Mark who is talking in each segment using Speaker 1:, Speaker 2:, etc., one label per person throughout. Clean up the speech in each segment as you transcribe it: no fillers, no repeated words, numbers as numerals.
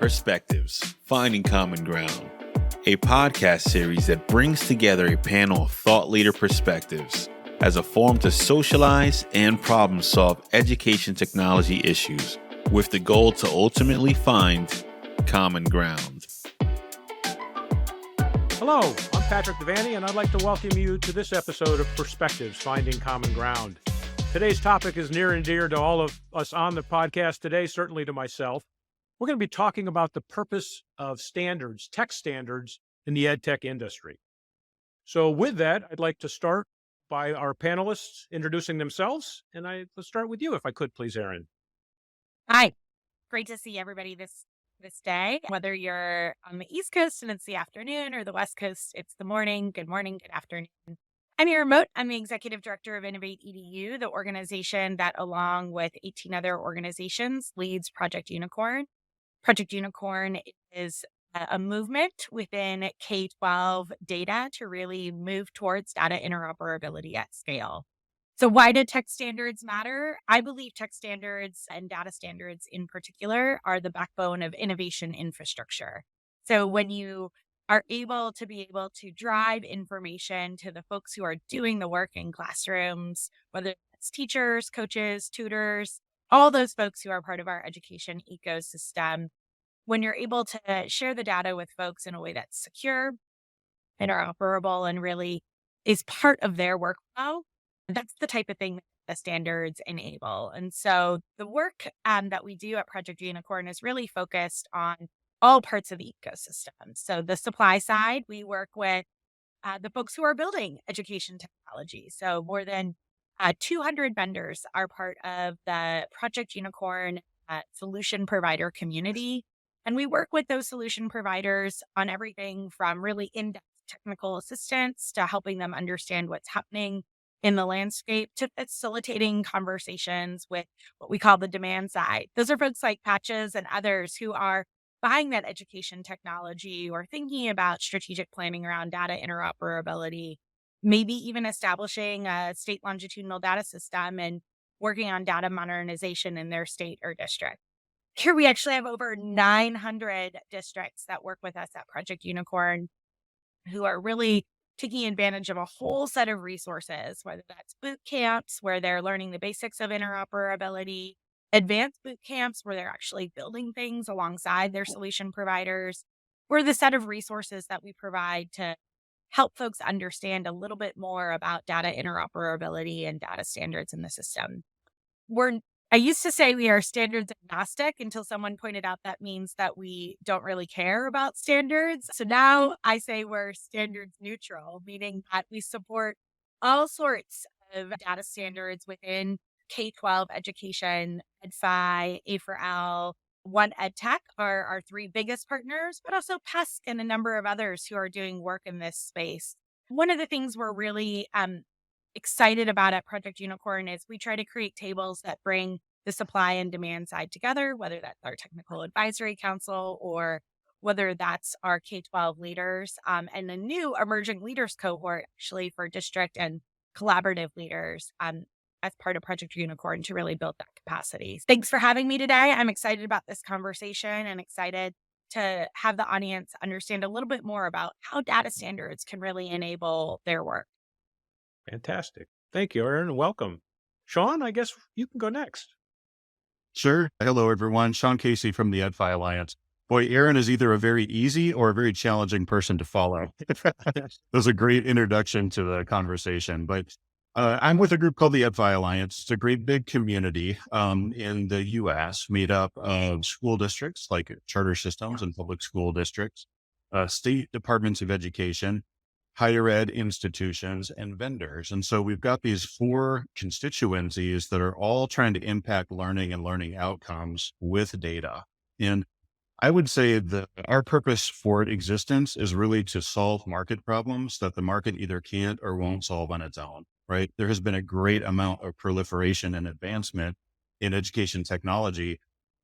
Speaker 1: Perspectives, Finding Common Ground, a podcast series that brings together a panel of thought leader perspectives as a forum to socialize and problem solve education technology issues with the goal to ultimately find common ground.
Speaker 2: Hello, I'm Patrick Devaney, and I'd like to welcome you to this episode of Perspectives, Finding Common Ground. Today's topic is near and dear to all of us on the podcast today, certainly to myself. We're going to be talking about the purpose of standards, tech standards in the edtech industry. So with that, I'd like to start by our panelists introducing themselves. And let's start with you, if I could, please, Erin.
Speaker 3: Hi, great to see everybody this day. Whether you're on the East Coast and it's the afternoon, or the West Coast, it's the morning, good afternoon. I'm Erin Mote. I'm the Executive Director of InnovateEDU, the organization that, along with 18 other organizations, leads Project Unicorn. Project Unicorn is a movement within K-12 data to really move towards data interoperability at scale. So why do tech standards matter? I believe tech standards and data standards in particular are the backbone of innovation infrastructure. So when you are able to drive information to the folks who are doing the work in classrooms, whether it's teachers, coaches, tutors, all those folks who are part of our education ecosystem, when you're able to share the data with folks in a way that's secure, interoperable, and really is part of their workflow, that's the type of thing that the standards enable. And so the work that we do at Project Unicorn is really focused on all parts of the ecosystem. So the supply side, we work with the folks who are building education technology. So more than 200 vendors are part of the Project Unicorn solution provider community. And we work with those solution providers on everything from really in-depth technical assistance to helping them understand what's happening in the landscape to facilitating conversations with what we call the demand side. Those are folks like Patches and others who are buying that education technology or thinking about strategic planning around data interoperability, maybe even establishing a state longitudinal data system and working on data modernization in their state or district. Here we actually have over 900 districts that work with us at Project Unicorn who are really taking advantage of a whole set of resources, whether that's boot camps where they're learning the basics of interoperability, advanced boot camps where they're actually building things alongside their solution providers, or the set of resources that we provide to help folks understand a little bit more about data interoperability and data standards in the system. I used to say we are standards agnostic until someone pointed out that means that we don't really care about standards. So now I say we're standards neutral, meaning that we support all sorts of data standards within K-12 education. Ad5, A4L, edtech are our three biggest partners, but also PESC and a number of others who are doing work in this space. One of the things we're really excited about at Project Unicorn is we try to create tables that bring the supply and demand side together, whether that's our technical advisory council or whether that's our K-12 leaders and a new emerging leaders cohort actually for district and collaborative leaders as part of Project Unicorn to really build that capacity. Thanks for having me today. I'm excited about this conversation and excited to have the audience understand a little bit more about how data standards can really enable their work.
Speaker 2: Fantastic. Thank you, Erin. Welcome. Sean, I guess you can go next.
Speaker 4: Sure. Hello, everyone. Sean Casey from the Ad5 Alliance. Boy, Erin is either a very easy or a very challenging person to follow. That was a great introduction to the conversation. But I'm with a group called the Ad5 Alliance. It's a great big community in the U.S. made up of school districts like charter systems and public school districts, state departments of education, higher ed institutions, and vendors. And so we've got these four constituencies that are all trying to impact learning and learning outcomes with data. And I would say that our purpose for existence is really to solve market problems that the market either can't or won't solve on its own, right? There has been a great amount of proliferation and advancement in education technology,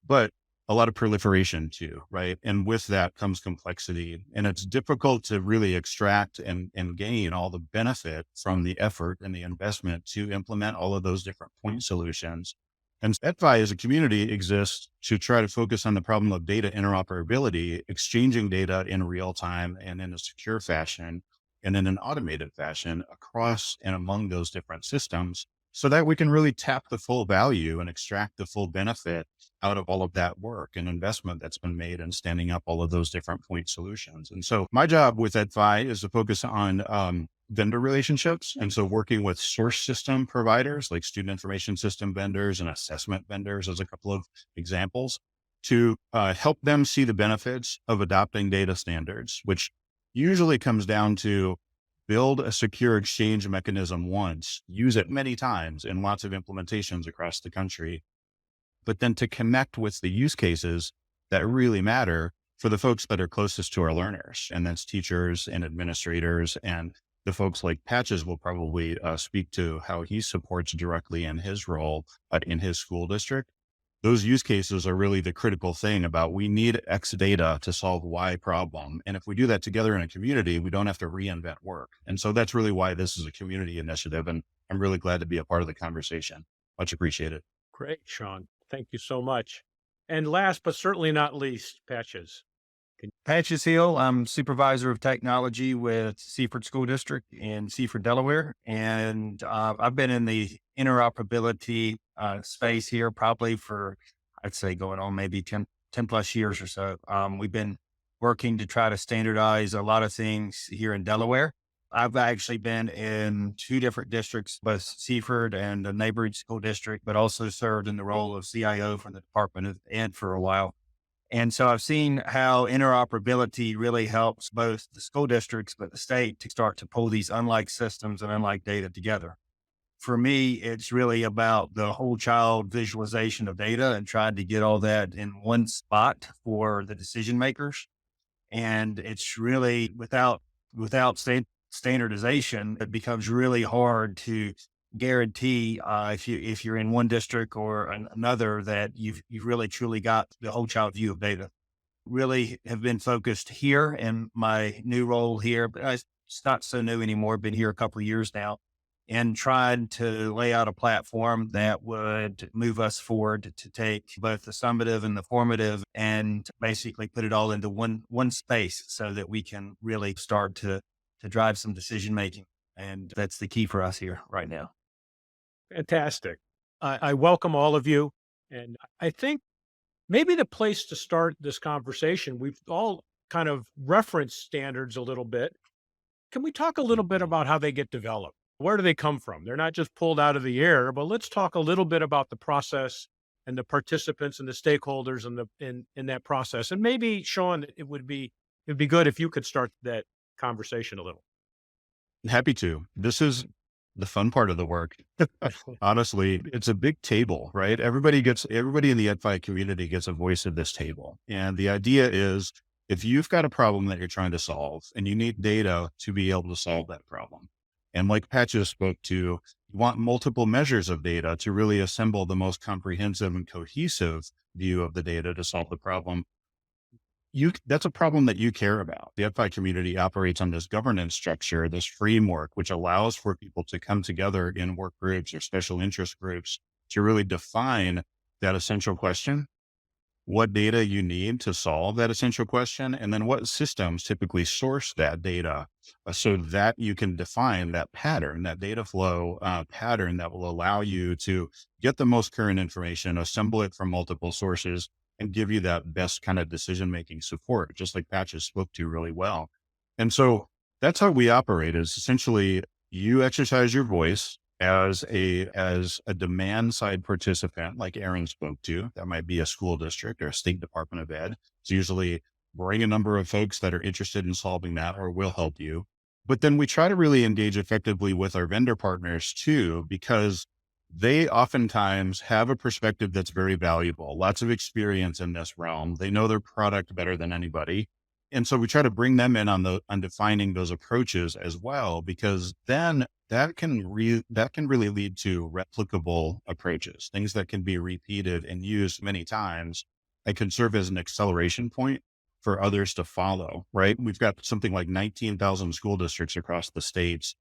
Speaker 4: but a lot of proliferation too, right? And with that comes complexity, and it's difficult to really extract and gain all the benefit from the effort and the investment to implement all of those different point solutions And Ad5 as a community exists to try to focus on the problem of data interoperability, exchanging data in real time and in a secure fashion and in an automated fashion across and among those different systems so that we can really tap the full value and extract the full benefit out of all of that work and investment that's been made in standing up all of those different point solutions. And so my job with Ad5 is to focus on vendor relationships. And so working with source system providers like student information system vendors and assessment vendors as a couple of examples to help them see the benefits of adopting data standards, which usually comes down to build a secure exchange mechanism once, use it many times in lots of implementations across the country, but then to connect with the use cases that really matter for the folks that are closest to our learners. And that's teachers and administrators, and the folks like Patches will probably speak to how he supports directly in his role in his school district. Those use cases are really the critical thing about we need X data to solve Y problem. And if we do that together in a community, we don't have to reinvent work. And so that's really why this is a community initiative. And I'm really glad to be a part of the conversation. Much appreciated.
Speaker 2: Great, Sean. Thank you so much. And last, but certainly not least, Patches.
Speaker 5: Patches Hill. I'm Supervisor of Technology with Seaford School District in Seaford, Delaware. And I've been in the interoperability space here probably for, I'd say, going on maybe 10 plus years or so. We've been working to try to standardize a lot of things here in Delaware. I've actually been in 2 different districts, both Seaford and a neighboring school district, but also served in the role of CIO for the Department of Ed for a while. And so I've seen how interoperability really helps both the school districts, but the state to start to pull these unlike systems and unlike data together. For me, it's really about the whole child visualization of data and trying to get all that in one spot for the decision makers. And it's really without standardization, it becomes really hard to guarantee if you're in one district or another that you've really truly got the whole child view of data. Really have been focused here in my new role here, but it's not so new anymore. Been here a couple of years now, and tried to lay out a platform that would move us forward to take both the summative and the formative and basically put it all into one space so that we can really start to drive some decision making. And that's the key for us here right now.
Speaker 2: Fantastic. I welcome all of you. And I think maybe the place to start this conversation, we've all kind of referenced standards a little bit. Can we talk a little bit about how they get developed? Where do they come from? They're not just pulled out of the air, but let's talk a little bit about the process and the participants and the stakeholders in that process. And maybe, Sean, it'd be good if you could start that conversation a little.
Speaker 4: Happy to. This is the fun part of the work. Honestly, it's a big table, right? Everybody in the Ad5 community gets a voice at this table. And the idea is if you've got a problem that you're trying to solve and you need data to be able to solve that problem. And like Patches spoke to, you want multiple measures of data to really assemble the most comprehensive and cohesive view of the data to solve the problem. That's a problem that you care about. The Ad5 community operates on this governance structure, this framework, which allows for people to come together in work groups or special interest groups to really define that essential question, what data you need to solve that essential question, and then what systems typically source that data so that you can define that pattern, that data flow pattern that will allow you to get the most current information, assemble it from multiple sources, and give you that best kind of decision-making support, just like Patches spoke to really well. And so that's how we operate is essentially you exercise your voice as a demand side participant, like Erin spoke to. That might be a school district or a state department of ed. It's usually bring a number of folks that are interested in solving that or will help you. But then we try to really engage effectively with our vendor partners too, because they oftentimes have a perspective that's very valuable, lots of experience in this realm. They know their product better than anybody. And so we try to bring them in on defining those approaches as well, because then that can really lead to replicable approaches, things that can be repeated and used many times and can serve as an acceleration point for others to follow, right? We've got something like 19,000 school districts across the states.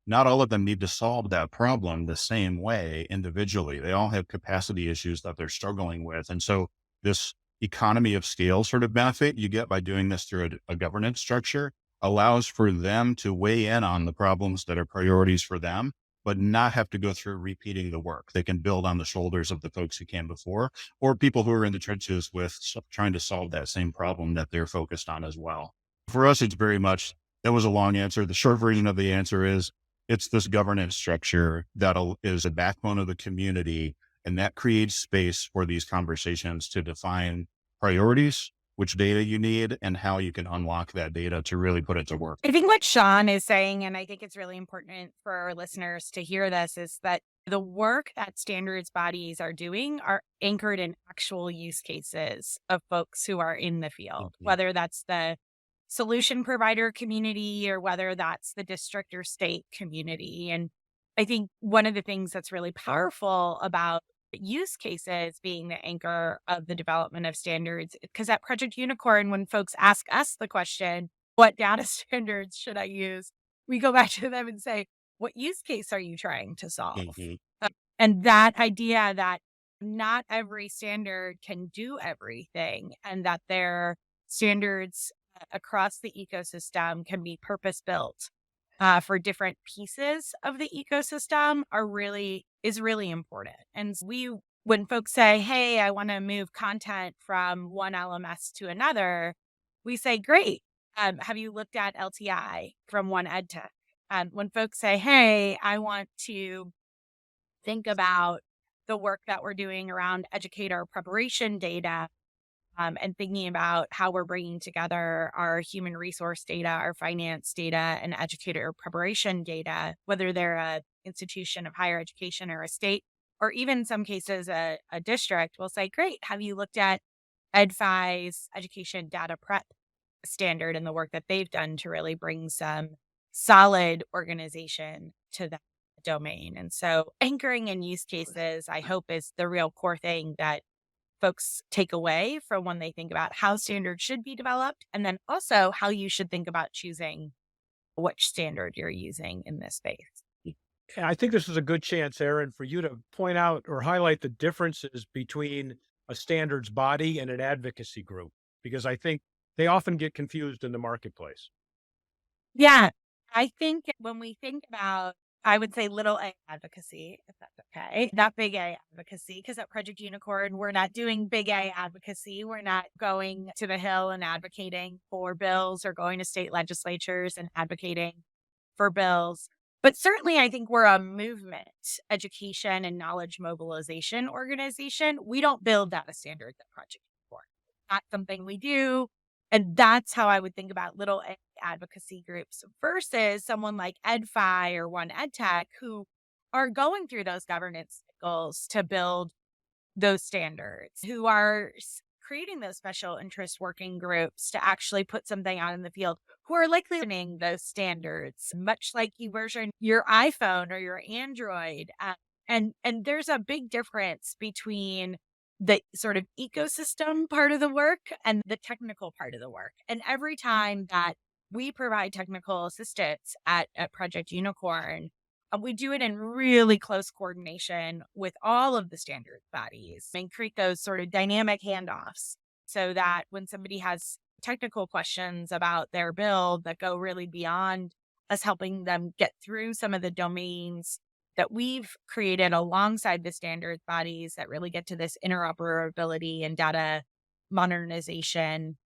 Speaker 4: not all of them need to solve that problem the same way individually. They all have capacity issues that they're struggling with. And so this economy of scale sort of benefit you get by doing this through a governance structure allows for them to weigh in on the problems that are priorities for them, but not have to go through repeating the work. They can build on the shoulders of the folks who came before, or people who are in the trenches with trying to solve that same problem that they're focused on as well. For us, it's very much, that was a long answer. The short version of the answer is it's this governance structure that is a backbone of the community, and that creates space for these conversations to define priorities, which data you need, and how you can unlock that data to really put it to work.
Speaker 3: I think what Sean is saying, and I think it's really important for our listeners to hear this, is that the work that standards bodies are doing are anchored in actual use cases of folks who are in the field, whether that's the solution provider community or whether that's the district or state community. And I think one of the things that's really powerful about use cases being the anchor of the development of standards, because at Project Unicorn, when folks ask us the question, what data standards should I use? We go back to them and say, what use case are you trying to solve? And that idea that not every standard can do everything, and that their standards across the ecosystem can be purpose-built for different pieces of the ecosystem is really important. And when folks say, hey, I want to move content from one LMS to another, we say, great. Have you looked at LTI from one edtech? When folks say, hey, I want to think about the work that we're doing around educator preparation data, and thinking about how we're bringing together our human resource data, our finance data, and educator preparation data, whether they're an institution of higher education or a state, or even in some cases a district, will say, great, have you looked at Ad5's education data prep standard and the work that they've done to really bring some solid organization to that domain? And so anchoring in use cases, I hope, is the real core thing that folks take away from when they think about how standards should be developed, and then also how you should think about choosing which standard you're using in this space.
Speaker 2: And I think this is a good chance, Erin, for you to point out or highlight the differences between a standards body and an advocacy group, because I think they often get confused in the marketplace.
Speaker 3: Yeah, I think when we think about, I would say little a advocacy, if that's okay, not big A advocacy, because at Project Unicorn, we're not doing big A advocacy. We're not going to the Hill and advocating for bills or going to state legislatures and advocating for bills. But certainly, I think we're a movement, education, and knowledge mobilization organization. We don't build data standards at Project Unicorn. Not something we do. And that's how I would think about little A advocacy groups versus someone like Ad5 or one edtech who are going through those governance cycles to build those standards, who are creating those special interest working groups to actually put something out in the field, who are likely learning those standards, much like you version your iPhone or your Android. And there's a big difference between the sort of ecosystem part of the work and the technical part of the work. And every time that we provide technical assistance at Project Unicorn, we do it in really close coordination with all of the standards bodies and create those sort of dynamic handoffs so that when somebody has technical questions about their build that go really beyond us helping them get through some of the domains that we've created alongside the standards bodies that really get to this interoperability and data modernization,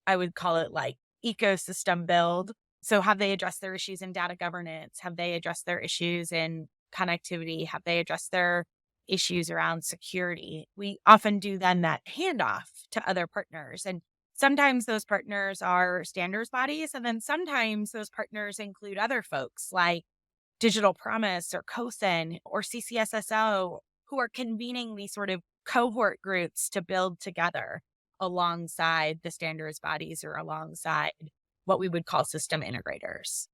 Speaker 3: I would call it like ecosystem build. So have they addressed their issues in data governance? Have they addressed their issues in connectivity? Have they addressed their issues around security? We often do then that handoff to other partners. And sometimes those partners are standards bodies. And then sometimes those partners include other folks like Digital Promise or COSIN or CCSSO, who are convening these sort of cohort groups to build together alongside the standards bodies or alongside what we would call system integrators. Is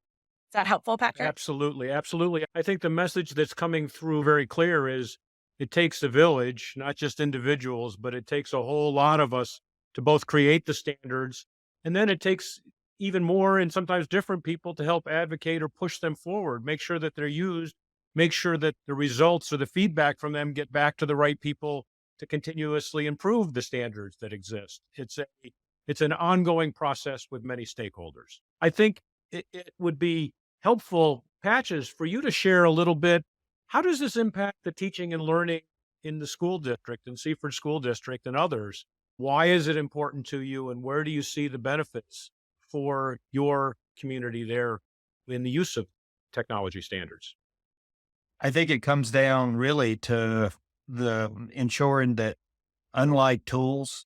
Speaker 3: that helpful, Patrick?
Speaker 2: Absolutely. Absolutely. I think the message that's coming through very clear is it takes a village, not just individuals, but it takes a whole lot of us to both create the standards. And then it takes even more and sometimes different people to help advocate or push them forward, make sure that they're used, make sure that the results or the feedback from them get back to the right people to continuously improve the standards that exist. It's an ongoing process with many stakeholders. I think it would be helpful, Patches, for you to share a little bit. How does this impact the teaching and learning in the school district and Seaford School District and others? Why is it important to you, and where do you see the benefits for your community there in the use of technology standards?
Speaker 5: I think it comes down really to the ensuring that unlike tools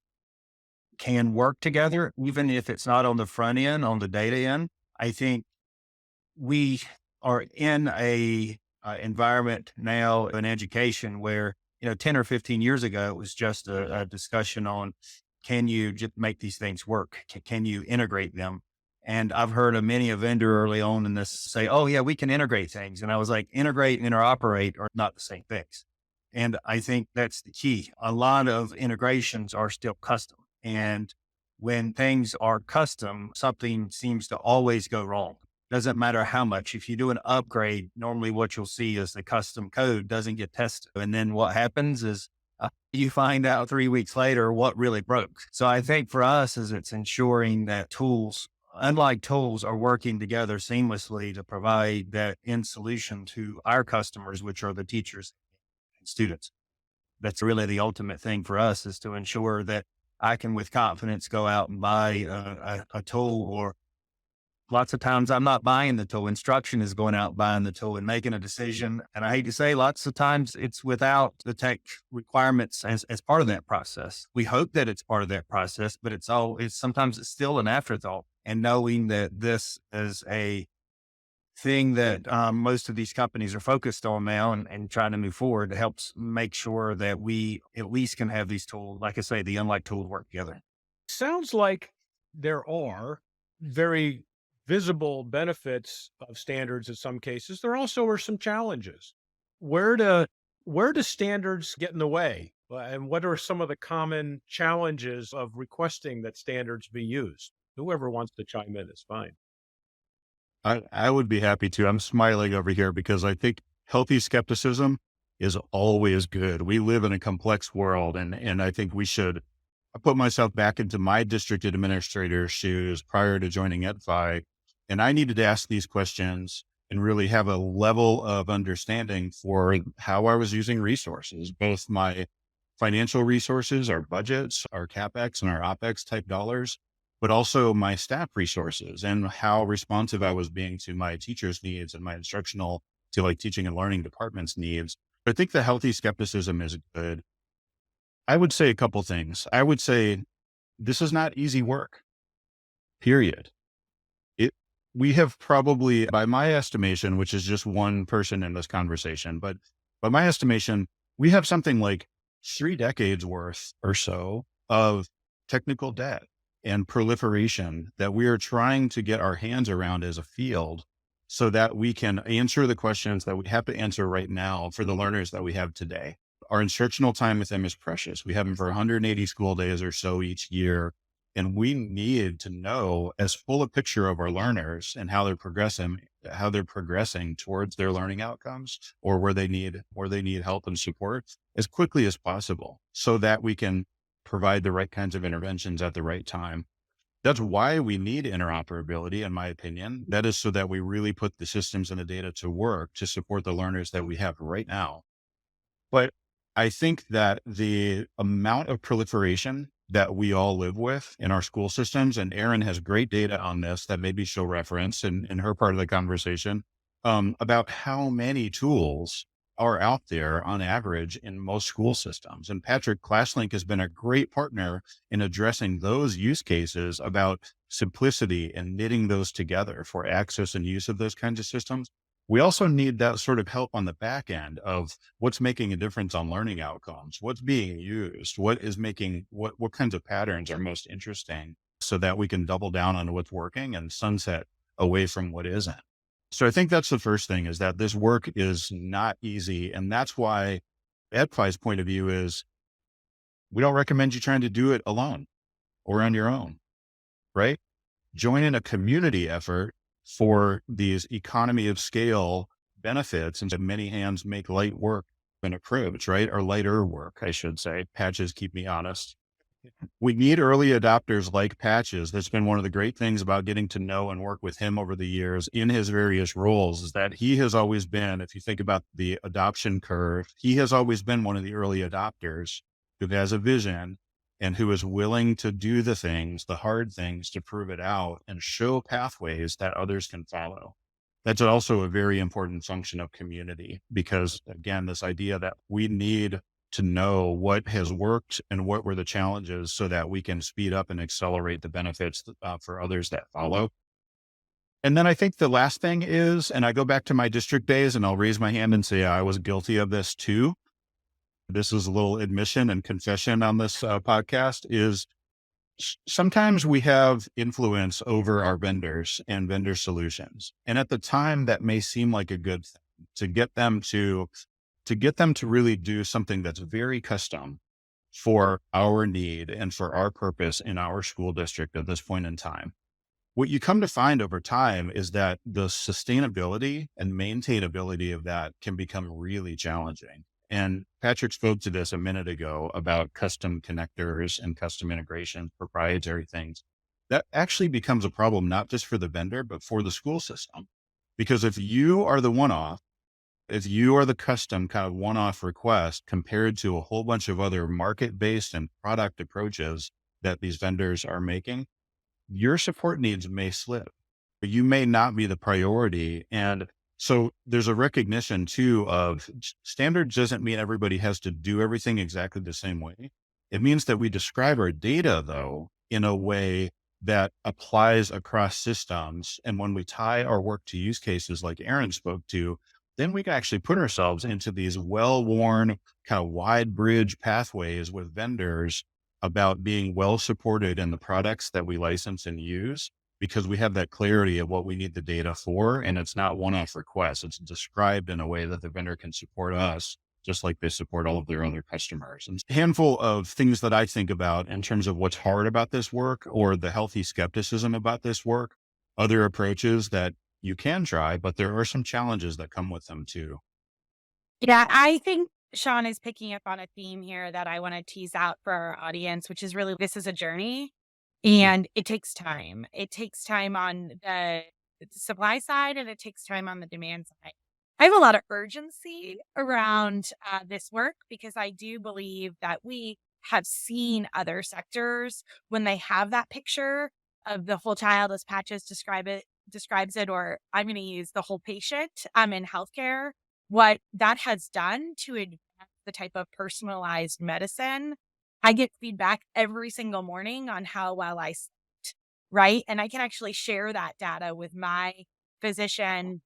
Speaker 5: can work together, even if it's not on the front end, on the data end. I think we are in a environment now in education where, 10 or 15 years ago, it was just a discussion on, can you just make these things work? Can you integrate them? And I've heard of many a vendor early on in this say, oh yeah, we can integrate things. And I was like, integrate and interoperate are not the same things. And I think that's the key. A lot of integrations are still custom. And when things are custom, something seems to always go wrong. Doesn't matter how much. If you do an upgrade, normally what you'll see is the custom code doesn't get tested. And then what happens is you find out 3 weeks later what really broke. So I think for us is it's ensuring that tools, unlike tools, are working together seamlessly to provide that end solution to our customers, which are the teachers and students. That's really the ultimate thing for us, is to ensure that I can with confidence go out and buy a tool, or lots of times I'm not buying the tool. Instruction is going out, buying the tool and making a decision. And I hate to say, lots of times it's without the tech requirements as part of that process. We hope that it's part of that process, but sometimes it's still an afterthought. And knowing that this is a thing that most of these companies are focused on now and trying to move forward, helps make sure that we at least can have these tools, like I say, the unlike tools work together.
Speaker 2: Sounds like there are very visible benefits of standards in some cases. There also are some challenges. Where do standards get in the way? And what are some of the common challenges of requesting that standards be used? Whoever wants to chime in is fine.
Speaker 4: I would be happy to. I'm smiling over here because I think healthy skepticism is always good. We live in a complex world, and I think I put myself back into my district administrator's shoes prior to joining Ad5, and I needed to ask these questions and really have a level of understanding for how I was using resources, both my financial resources, our budgets, our CapEx and our OpEx type dollars, but also my staff resources and how responsive I was being to my teachers' needs and my instructional to like teaching and learning departments' needs. I think the healthy skepticism is good. I would say a couple things. I would say this is not easy work, period. We have probably, by my estimation, which is just one person in this conversation, but by my estimation, we have something like 3 decades worth or so of technical debt and proliferation that we are trying to get our hands around as a field so that we can answer the questions that we have to answer right now for the learners that we have today. Our instructional time with them is precious. We have them for 180 school days or so each year. And we need to know as full a picture of our learners and how they're progressing towards their learning outcomes, or where they need help and support as quickly as possible so that we can provide the right kinds of interventions at the right time. That's why we need interoperability, in my opinion. That is so that we really put the systems and the data to work to support the learners that we have right now. But I think that the amount of proliferation that we all live with in our school systems, and Erin has great data on this that maybe she'll reference in her part of the conversation, about how many tools are out there on average in most school systems. And Patrick, ClassLink has been a great partner in addressing those use cases about simplicity and knitting those together for access and use of those kinds of systems. We also need that sort of help on the back end of what's making a difference on learning outcomes, what's being used, what kinds of patterns are most interesting, so that we can double down on what's working and sunset away from what isn't. So I think that's the first thing, is that this work is not easy. And that's why Ad5's point of view is we don't recommend you trying to do it alone or on your own, right? join in a community effort for these economy of scale benefits, and many hands make light work an approach, right? Or lighter work, I should say. Patches keep me honest. We need early adopters like Patches. That's been one of the great things about getting to know and work with him over the years in his various roles, is that he has always been, if you think about the adoption curve, he has always been one of the early adopters who has a vision and who is willing to do the things, the hard things, to prove it out and show pathways that others can follow. That's also a very important function of community, because again, this idea that we need to know what has worked and what were the challenges so that we can speed up and accelerate the benefits for others that follow. And then I think the last thing is, and I go back to my district days and I'll raise my hand and say, I was guilty of this too. This is a little admission and confession on this podcast, is sometimes we have influence over our vendors and vendor solutions. And at the time that may seem like a good thing to get them to really do something that's very custom for our need and for our purpose in our school district at this point in time. What you come to find over time is that the sustainability and maintainability of that can become really challenging. And Patrick spoke to this a minute ago about custom connectors and custom integration, proprietary things. That actually becomes a problem, not just for the vendor, but for the school system. Because if you are the one-off, if you are the custom kind of one-off request compared to a whole bunch of other market-based and product approaches that these vendors are making, your support needs may slip, but you may not be the priority. And so there's a recognition too of standards doesn't mean everybody has to do everything exactly the same way. It means that we describe our data though in a way that applies across systems. And when we tie our work to use cases like Erin spoke to, then we can actually put ourselves into these well-worn kind of wide bridge pathways with vendors about being well supported in the products that we license and use, because we have that clarity of what we need the data for. And it's not one-off requests. It's described in a way that the vendor can support us, just like they support all of their other customers. And a handful of things that I think about in terms of what's hard about this work or the healthy skepticism about this work, other approaches that you can try, but there are some challenges that come with them too.
Speaker 3: Yeah, I think Sean is picking up on a theme here that I want to tease out for our audience, which is really this is a journey and it takes time. It takes time on the supply side and it takes time on the demand side. I have a lot of urgency around this work because I do believe that we have seen other sectors when they have that picture of the whole child as Patches describes it, or I'm going to use the whole patient in healthcare, what that has done to advance the type of personalized medicine. I get feedback every single morning on how well I slept, right? And I can actually share that data with my physician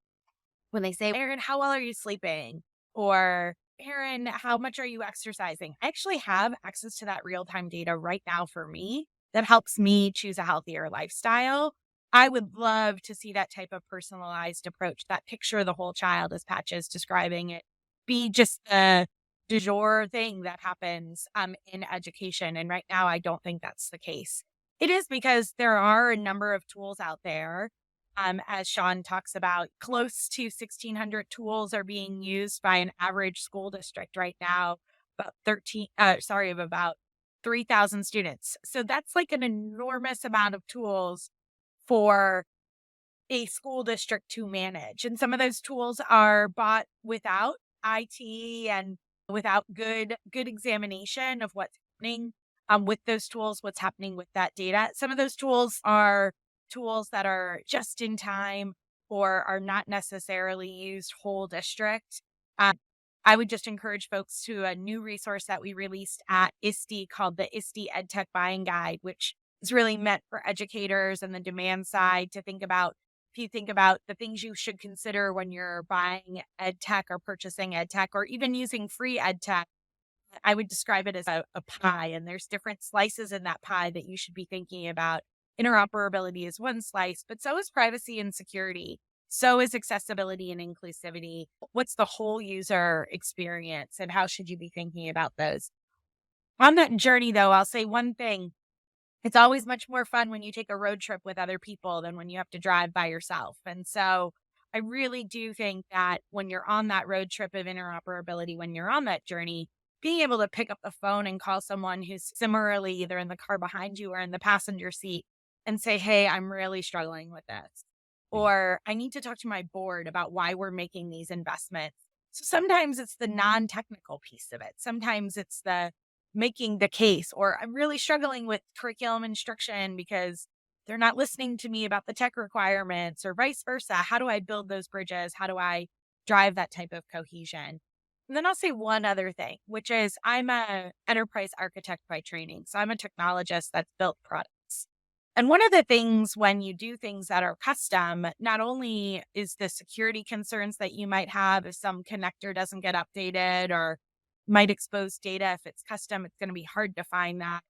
Speaker 3: when they say, Erin, how well are you sleeping? Or Erin, how much are you exercising? I actually have access to that real-time data right now for me that helps me choose a healthier lifestyle. I would love to see that type of personalized approach, that picture of the whole child as Patches describing it, be just the du jour thing that happens in education. And right now, I don't think that's the case. It is because there are a number of tools out there. As Sean talks about, close to 1,600 tools are being used by an average school district right now, about 3,000 students. So that's like an enormous amount of tools for a school district to manage. And some of those tools are bought without IT and without good examination of what's happening with those tools, what's happening with that data. Some of those tools are tools that are just in time or are not necessarily used whole district. I would just encourage folks to a new resource that we released at ISTE called the ISTE EdTech Buying Guide, which is really meant for educators and the demand side to think about. If you think about the things you should consider when you're buying EdTech or purchasing EdTech or even using free EdTech, I would describe it as a pie, and there's different slices in that pie that you should be thinking about. Interoperability is one slice, but so is privacy and security. So is accessibility and inclusivity. What's the whole user experience and how should you be thinking about those? On that journey, though, I'll say one thing. It's always much more fun when you take a road trip with other people than when you have to drive by yourself. And so I really do think that when you're on that road trip of interoperability, when you're on that journey, being able to pick up the phone and call someone who's similarly either in the car behind you or in the passenger seat and say, hey, I'm really struggling with this. Or I need to talk to my board about why we're making these investments. So sometimes it's the non-technical piece of it. Sometimes it's the making the case, or I'm really struggling with curriculum instruction because they're not listening to me about the tech requirements or vice versa. How do I build those bridges? How do I drive that type of cohesion? And then I'll say one other thing, which is I'm a enterprise architect by training. So I'm a technologist that's built products. And one of the things when you do things that are custom, not only is the security concerns that you might have if some connector doesn't get updated or might expose data. If it's custom, it's going to be hard to find that,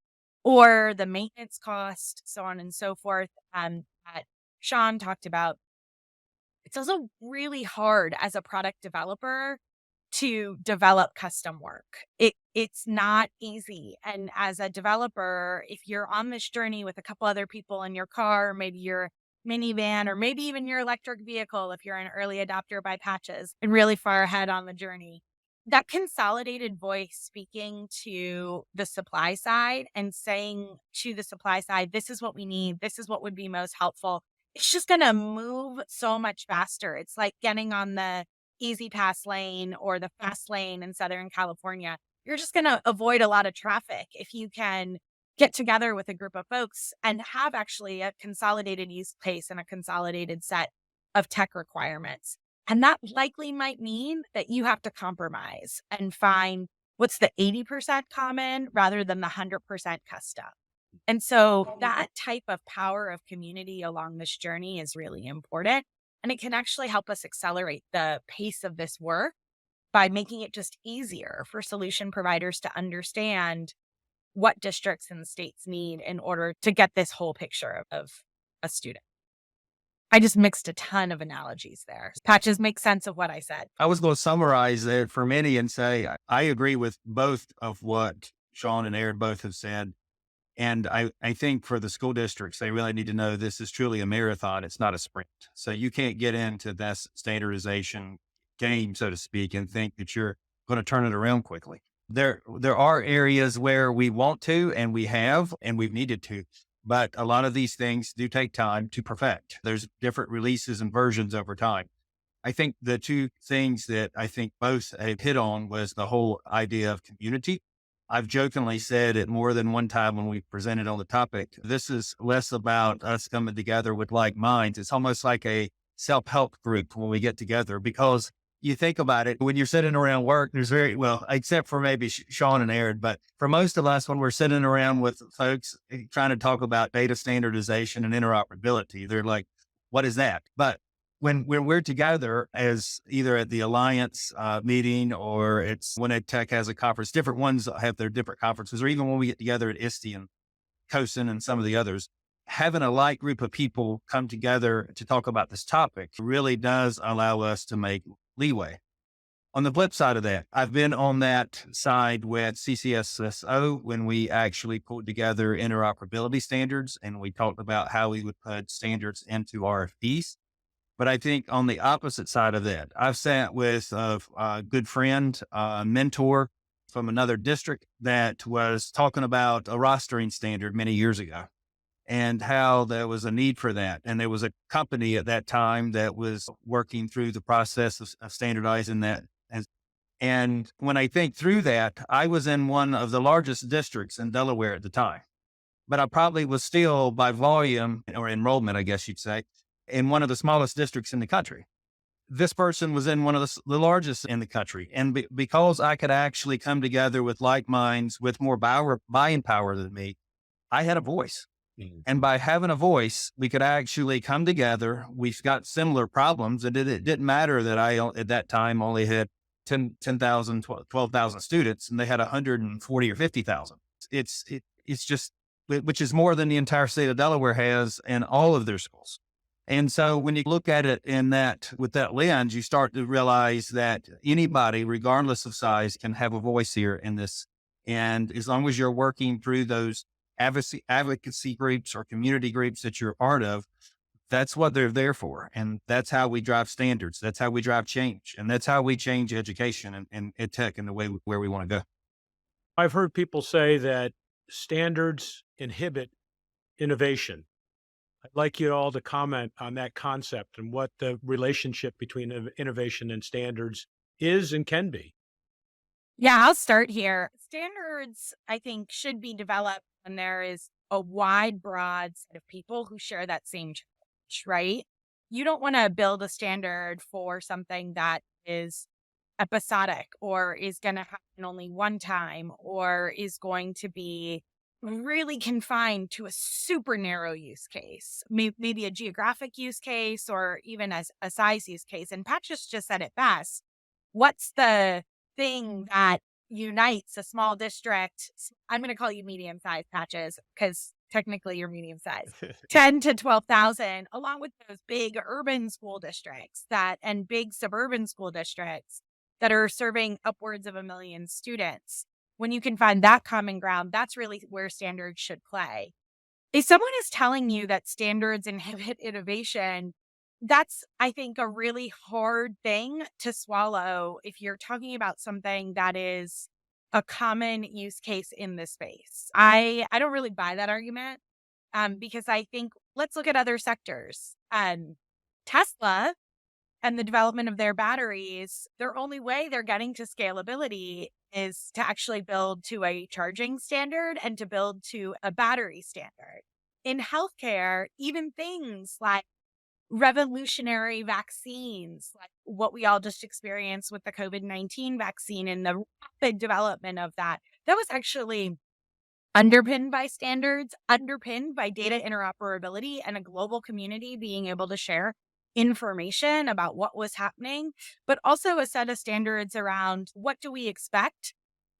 Speaker 3: or the maintenance cost, so on and so forth, that Sean talked about. It's also really hard as a product developer to develop custom work. It's not easy. And as a developer, if you're on this journey with a couple other people in your car, maybe your minivan, or maybe even your electric vehicle, if you're an early adopter by patches and really far ahead on the journey, that consolidated voice speaking to the supply side and saying to the supply side, this is what we need, this is what would be most helpful, it's just going to move so much faster. It's like getting on the easy pass lane or the fast lane in Southern California. You're just going to avoid a lot of traffic if you can get together with a group of folks and have actually a consolidated use case and a consolidated set of tech requirements. And that likely might mean that you have to compromise and find what's the 80% common rather than the 100% custom. And so that type of power of community along this journey is really important. And it can actually help us accelerate the pace of this work by making it just easier for solution providers to understand what districts and states need in order to get this whole picture of a student. I just mixed a ton of analogies there. Patches make sense of what I said.
Speaker 5: I was going to summarize it for many and say, I agree with both of what Sean and Erin both have said. And I think for the school districts, they really need to know this is truly a marathon. It's not a sprint. So you can't get into that standardization game, so to speak, and think that you're going to turn it around quickly. There are areas where we want to, and we have, and we've needed to, but a lot of these things do take time to perfect. There's different releases and versions over time. I think the two things that I think both have hit on was the whole idea of community. I've jokingly said it more than one time when we presented on the topic. This is less about us coming together with like minds. It's almost like a self-help group when we get together, because you think about it, when you're sitting around work, there's except for maybe Sean and Erin, but for most of us, when we're sitting around with folks trying to talk about data standardization and interoperability, they're like, what is that? But when we're together as either at the Alliance meeting, or it's when edtech has a conference, different ones have their different conferences, or even when we get together at ISTE and COSIN and some of the others, having a like group of people come together to talk about this topic really does allow us to make leeway. On the flip side of that, I've been on that side with CCSSO when we actually pulled together interoperability standards, and we talked about how we would put standards into RFPs. But I think on the opposite side of that, I've sat with a good friend, a mentor from another district that was talking about a rostering standard many years ago and how there was a need for that. And there was a company at that time that was working through the process of standardizing that. And when I think through that, I was in one of the largest districts in Delaware at the time, but I probably was still by volume or enrollment, I guess you'd say, in one of the smallest districts in the country. This person was in one of the largest in the country. And because I could actually come together with like minds with more buying power than me, I had a voice. Mm-hmm. And by having a voice, we could actually come together. We've got similar problems. And it didn't matter that I, at that time, only had 10,000, 12,000 students, and they had 140 or 50,000. It's just, which is more than the entire state of Delaware has in all of their schools. And so when you look at it with that lens, you start to realize that anybody, regardless of size, can have a voice here in this. And as long as you're working through those advocacy groups or community groups that you're a part of, that's what they're there for. And that's how we drive standards. That's how we drive change. And that's how we change education and ed tech in the way where we want to go.
Speaker 2: I've heard people say that standards inhibit innovation. I'd like you all to comment on that concept and what the relationship between innovation and standards is and can be.
Speaker 3: Yeah, I'll start here. Standards, I think, should be developed when there is a wide, broad set of people who share that same challenge, right? You don't want to build a standard for something that is episodic or is going to happen only one time or is going to be really confined to a super narrow use case, maybe a geographic use case or even as a size use case. And Pat just said it best. What's the thing that unites a small district? I'm going to call you medium-sized, Patches, because technically you're medium-sized. 10 to 12,000, along with those big urban school districts and big suburban school districts that are serving upwards of 1 million students. When you can find that common ground, that's really where standards should play. If someone is telling you that standards inhibit innovation, that's, I think, a really hard thing to swallow if you're talking about something that is a common use case in this space. I don't really buy that argument because I think, let's look at other sectors. Tesla and the development of their batteries, their only way they're getting to scalability is to actually build to a charging standard and to build to a battery standard. In healthcare, even things like revolutionary vaccines, like what we all just experienced with the COVID-19 vaccine and the rapid development of that was actually underpinned by standards, underpinned by data interoperability and a global community being able to share information about what was happening, but also a set of standards around what do we expect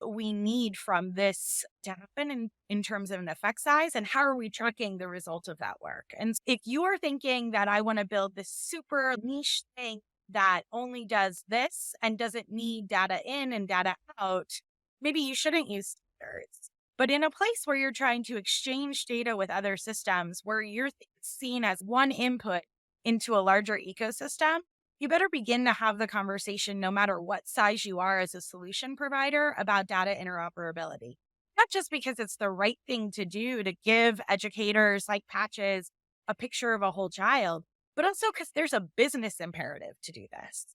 Speaker 3: we need from this to happen in terms of an effect size, and how are we tracking the result of that work. And if you are thinking that I want to build this super niche thing that only does this and doesn't need data in and data out, maybe you shouldn't use standards. But in a place where you're trying to exchange data with other systems, where you're seen as one input into a larger ecosystem, you better begin to have the conversation, no matter what size you are as a solution provider, about data interoperability. Not just because it's the right thing to do to give educators like Patches a picture of a whole child, but also because there's a business imperative to do this.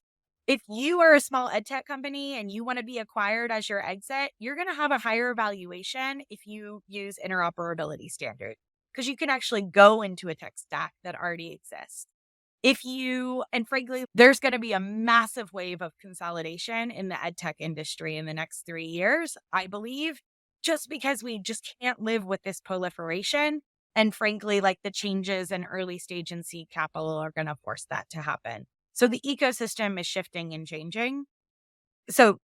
Speaker 3: If you are a small edtech company and you want to be acquired as your exit, you're going to have a higher valuation if you use interoperability standards, because you can actually go into a tech stack that already exists. And frankly, there's going to be a massive wave of consolidation in the ed tech industry in the next 3 years, I believe, just because we just can't live with this proliferation. And frankly, like the changes in early stage and seed capital are going to force that to happen. So the ecosystem is shifting and changing. So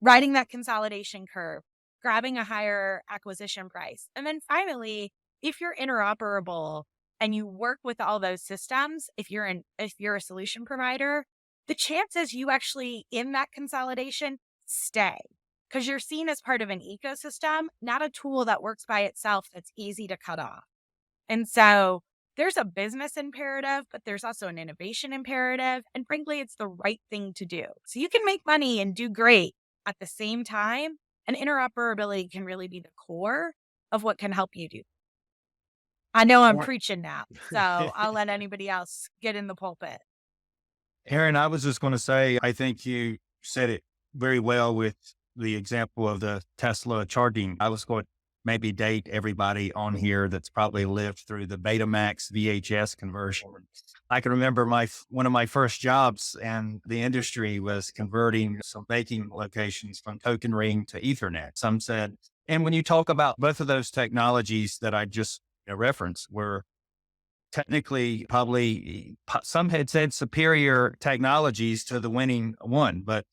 Speaker 3: riding that consolidation curve, grabbing a higher acquisition price. And then finally, if you're interoperable and you work with all those systems, if you're a solution provider, the chances you actually in that consolidation stay, because you're seen as part of an ecosystem, not a tool that works by itself that's easy to cut off. And so there's a business imperative, but there's also an innovation imperative. And frankly, it's the right thing to do. So you can make money and do great at the same time. And interoperability can really be the core of what can help you do. I know I'm preaching now, so I'll let anybody else get in the pulpit.
Speaker 5: Erin, I was just going to say, I think you said it very well with the example of the Tesla charging. I was going to maybe date everybody on here that's probably lived through the Betamax VHS conversion. I can remember one of my first jobs in the industry was converting some baking locations from token ring to Ethernet. Some said, and when you talk about both of those technologies that I just reference were technically probably, some had said superior technologies to the winning one, but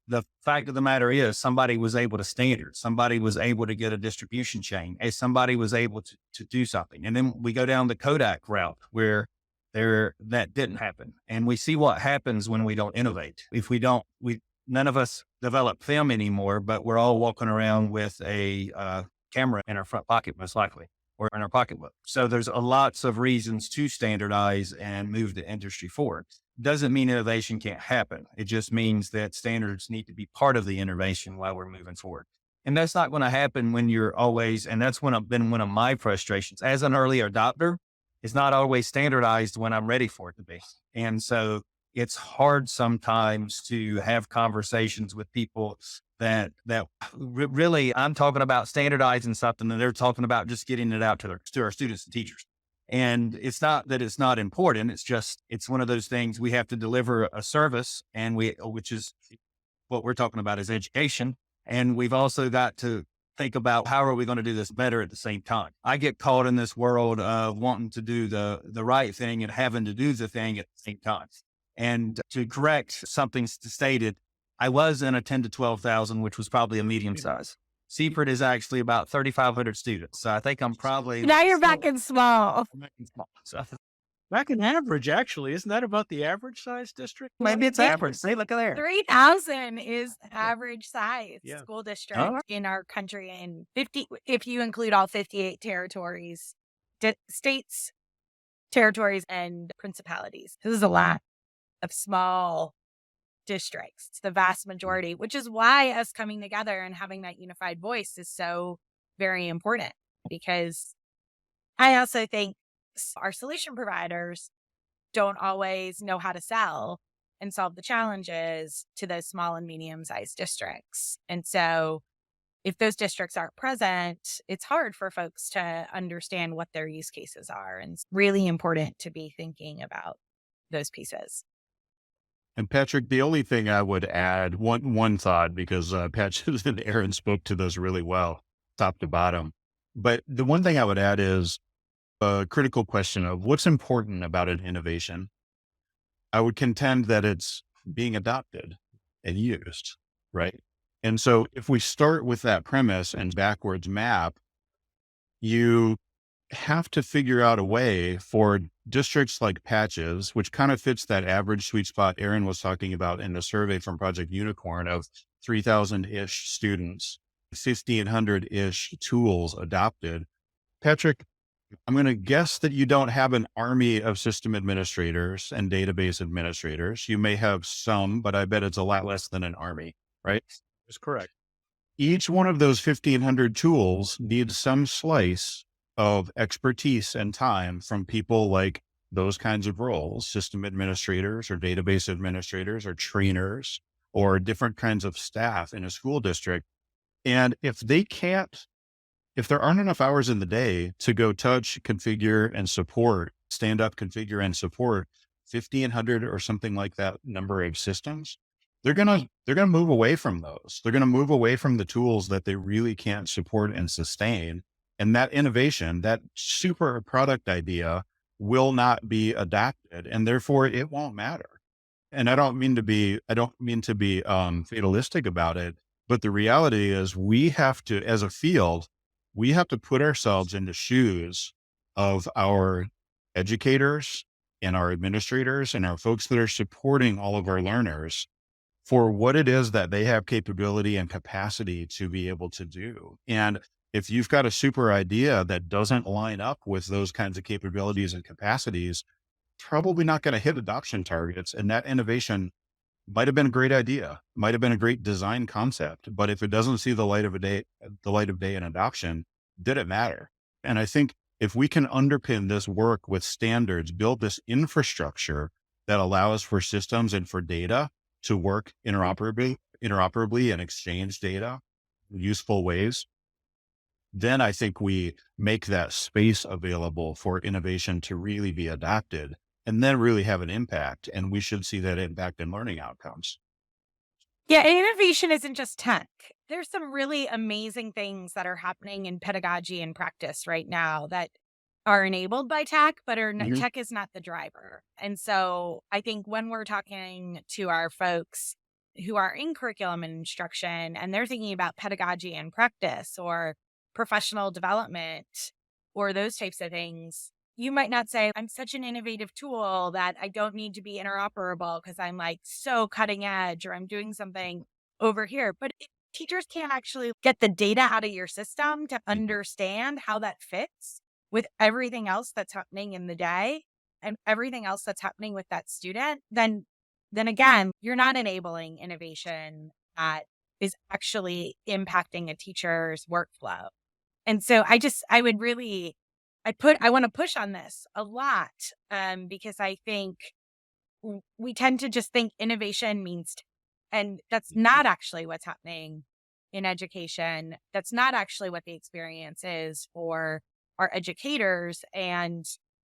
Speaker 5: the fact of the matter is somebody was able to standard, somebody was able to get a distribution chain, and somebody was able to do something. And then we go down the Kodak route where that didn't happen. And we see what happens when we don't innovate. If none of us develop film anymore, but we're all walking around with a camera in our front pocket, most likely, or in our pocketbook. So there's lots of reasons to standardize and move the industry forward. Doesn't mean innovation can't happen. It just means that standards need to be part of the innovation while we're moving forward. And that's not going to happen when you're always, and that's been one of my frustrations as an early adopter. It's not always standardized when I'm ready for it to be. And so it's hard sometimes to have conversations with people that really I'm talking about standardizing something and they're talking about just getting it out to our students and teachers. And it's not that it's not important. It's just, it's one of those things we have to deliver a service which is what we're talking about is education. And we've also got to think about how are we going to do this better at the same time. I get caught in this world of wanting to do the right thing and having to do the thing at the same time. And to correct something stated, I was in a 10 to 12,000, which was probably a medium size. Seaford is actually about 3,500 students. So I think I'm probably...
Speaker 3: Now you're back in small.
Speaker 5: So
Speaker 2: Back in average, actually. Isn't that about the average size district?
Speaker 5: maybe it's average. See, look at there.
Speaker 3: 3,000 is the average size
Speaker 2: Yeah.
Speaker 3: school district
Speaker 5: All right.
Speaker 3: in our country, and 50, if you include all 58 territories, states, territories, and principalities. This is a lot of small districts. It's the vast majority, which is why us coming together and having that unified voice is so very important, because I also think our solution providers don't always know how to sell and solve the challenges to those small and medium-sized districts. And so if those districts aren't present, it's hard for folks to understand what their use cases are. And it's really important to be thinking about those pieces.
Speaker 4: And Patrick, the only thing I would add, one thought, because Patrick and Erin spoke to this really well, top to bottom. But the one thing I would add is a critical question of what's important about an innovation. I would contend that it's being adopted and used, right? And so if we start with that premise and backwards map, you have to figure out a way for districts like Patches, which kind of fits that average sweet spot Erin was talking about in the survey from Project Unicorn of 3,000-ish students, 1,500-ish tools adopted. Patrick, I'm going to guess that you don't have an army of system administrators and database administrators. You may have some, but I bet it's a lot less than an army, right?
Speaker 2: That's correct.
Speaker 4: Each one of those 1,500 tools needs some slice of expertise and time from people like those kinds of roles, system administrators or database administrators or trainers or different kinds of staff in a school district. And if there aren't enough hours in the day to go touch, configure, and support, stand up, configure, and support 1,500 or something like that number of systems, they're gonna move away from those. They're gonna move away from the tools that they really can't support and sustain. And that innovation, that super product idea will not be adapted, and therefore it won't matter. And I don't mean to be fatalistic about it, but the reality is we have to, as a field, we have to put ourselves in the shoes of our educators and our administrators and our folks that are supporting all of our learners for what it is that they have capability and capacity to be able to do. And if you've got a super idea that doesn't line up with those kinds of capabilities and capacities, probably not going to hit adoption targets. And that innovation might have been a great idea, might have been a great design concept, but if it doesn't see the light of day in adoption, did it matter? And I think if we can underpin this work with standards, build this infrastructure that allows for systems and for data to work interoperably and exchange data in useful ways, then I think we make that space available for innovation to really be adopted and then really have an impact. And we should see that impact in learning outcomes.
Speaker 3: Yeah, innovation isn't just tech. There's some really amazing things that are happening in pedagogy and practice right now that are enabled by tech, but tech is not the driver. And so I think when we're talking to our folks who are in curriculum and instruction, and they're thinking about pedagogy and practice or professional development or those types of things, you might not say, I'm such an innovative tool that I don't need to be interoperable because I'm like so cutting edge or I'm doing something over here. But it teachers can't actually get the data out of your system to understand how that fits with everything else that's happening in the day and everything else that's happening with that student, then again, you're not enabling innovation that is actually impacting a teacher's workflow. And so I want to push on this a lot because I think we tend to just think innovation means, and that's not actually what's happening in education. That's not actually what the experience is for our educators. And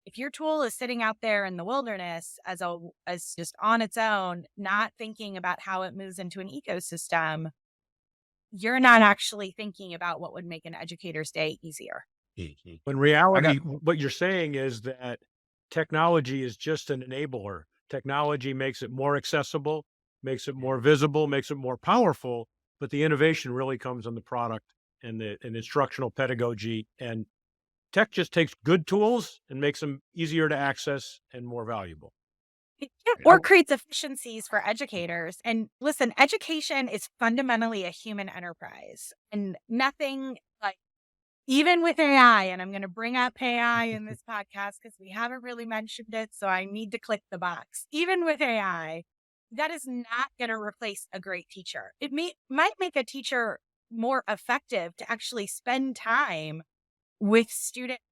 Speaker 3: if your tool is sitting out there in the wilderness as just on its own, not thinking about how it moves into an ecosystem, you're not actually thinking about what would make an educator's day easier.
Speaker 2: In reality, what you're saying is that technology is just an enabler. Technology makes it more accessible, makes it more visible, makes it more powerful, but the innovation really comes in the product and the instructional pedagogy. And tech just takes good tools and makes them easier to access and more valuable.
Speaker 3: Yeah, or creates efficiencies for educators. And listen, education is fundamentally a human enterprise, and nothing like, even with AI, and I'm going to bring up AI in this podcast because we haven't really mentioned it, so I need to click the box. Even with AI, that is not going to replace a great teacher. It might make a teacher more effective to actually spend time with students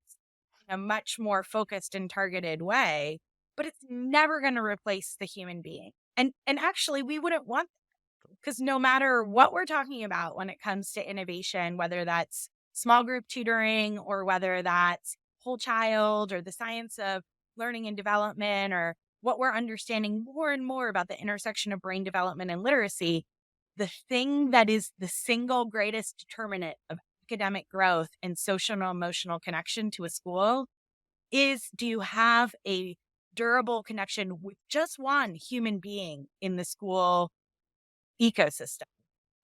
Speaker 3: in a much more focused and targeted way, but it's never going to replace the human being. And actually, we wouldn't want that, because no matter what we're talking about when it comes to innovation, whether that's small group tutoring or whether that's whole child or the science of learning and development, or what we're understanding more and more about the intersection of brain development and literacy, the thing that is the single greatest determinant of academic growth and social and emotional connection to a school is, do you have a durable connection with just one human being in the school ecosystem?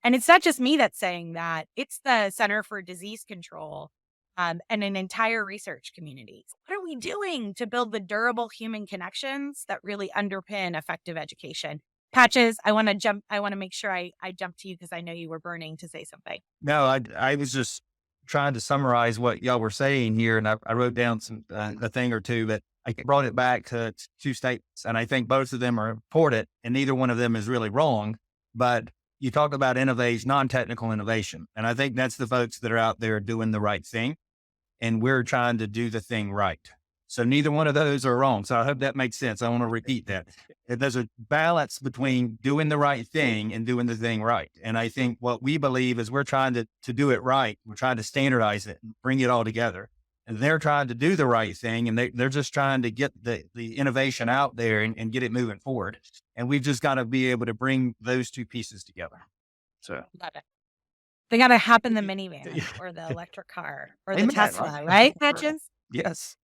Speaker 3: And it's not just me that's saying that. It's the Center for Disease Control and an entire research community. What are we doing to build the durable human connections that really underpin effective education? Patches, I want to make sure I jump to you because I know you were burning to say something.
Speaker 5: No, I was just trying to summarize what y'all were saying here, and I wrote down a thing or two, but I brought it back to two statements, and I think both of them are important, and neither one of them is really wrong. But you talk about innovation, non-technical innovation, and I think that's the folks that are out there doing the right thing, and we're trying to do the thing right. So neither one of those are wrong. So I hope that makes sense. I want to repeat that. There's a balance between doing the right thing and doing the thing right. And I think what we believe is we're trying to do it right. We're trying to standardize it and bring it all together. And they're trying to do the right thing, and they're just trying to get the innovation out there and get it moving forward. And we've just got to be able to bring those two pieces together. So
Speaker 3: love it. They got to hop in the minivan or the electric car or the Tesla, right, Patches?
Speaker 5: Yes.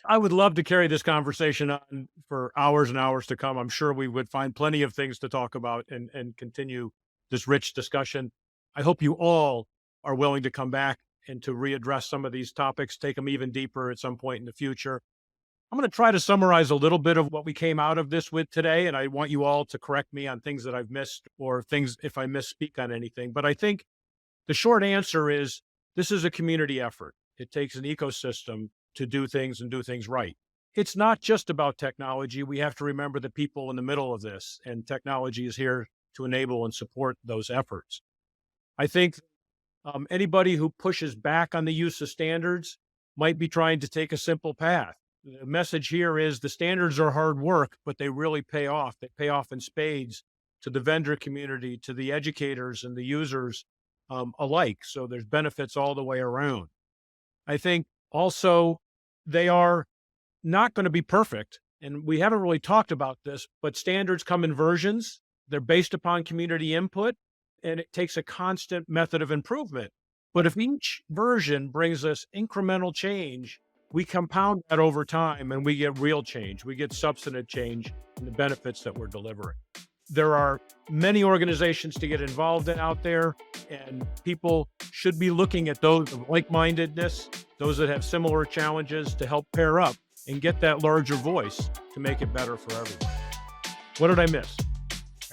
Speaker 2: I would love to carry this conversation on for hours and hours to come. I'm sure we would find plenty of things to talk about and continue this rich discussion. I hope you all are willing to come back and to readdress some of these topics, take them even deeper at some point in the future. I'm going to try to summarize a little bit of what we came out of this with today, and I want you all to correct me on things that I've missed or things if I misspeak on anything. But I think the short answer is this is a community effort. It takes an ecosystem to do things and do things right. It's not just about technology. We have to remember the people in the middle of this, and technology is here to enable and support those efforts. I think anybody who pushes back on the use of standards might be trying to take a simple path. The message here is the standards are hard work, but they really pay off. They pay off in spades to the vendor community, to the educators and the users alike. So there's benefits all the way around. I think also they are not going to be perfect. And we haven't really talked about this, but standards come in versions. They're based upon community input, and it takes a constant method of improvement. But if each version brings us incremental change, we compound that over time and we get real change. We get substantive change in the benefits that we're delivering. There are many organizations to get involved in out there, and people should be looking at those of like-mindedness, those that have similar challenges, to help pair up and get that larger voice to make it better for everyone. What did I miss?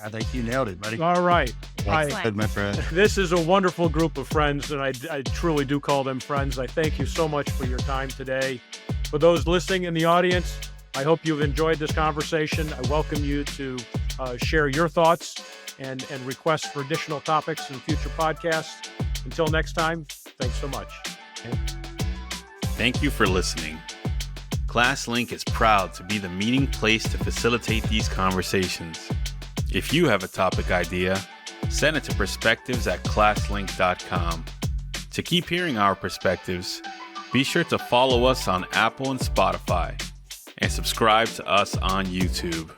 Speaker 5: I think you nailed it, buddy.
Speaker 2: All right.
Speaker 3: Excellent.
Speaker 4: My friend.
Speaker 2: This is a wonderful group of friends, and I truly do call them friends. I thank you so much for your time today. For those listening in the audience, I hope you've enjoyed this conversation. I welcome you to share your thoughts and requests for additional topics in future podcasts. Until next time, thanks so much.
Speaker 1: Thank you for listening. ClassLink is proud to be the meeting place to facilitate these conversations. If you have a topic idea, send it to perspectives@classlink.com. To keep hearing our perspectives, be sure to follow us on Apple and Spotify and subscribe to us on YouTube.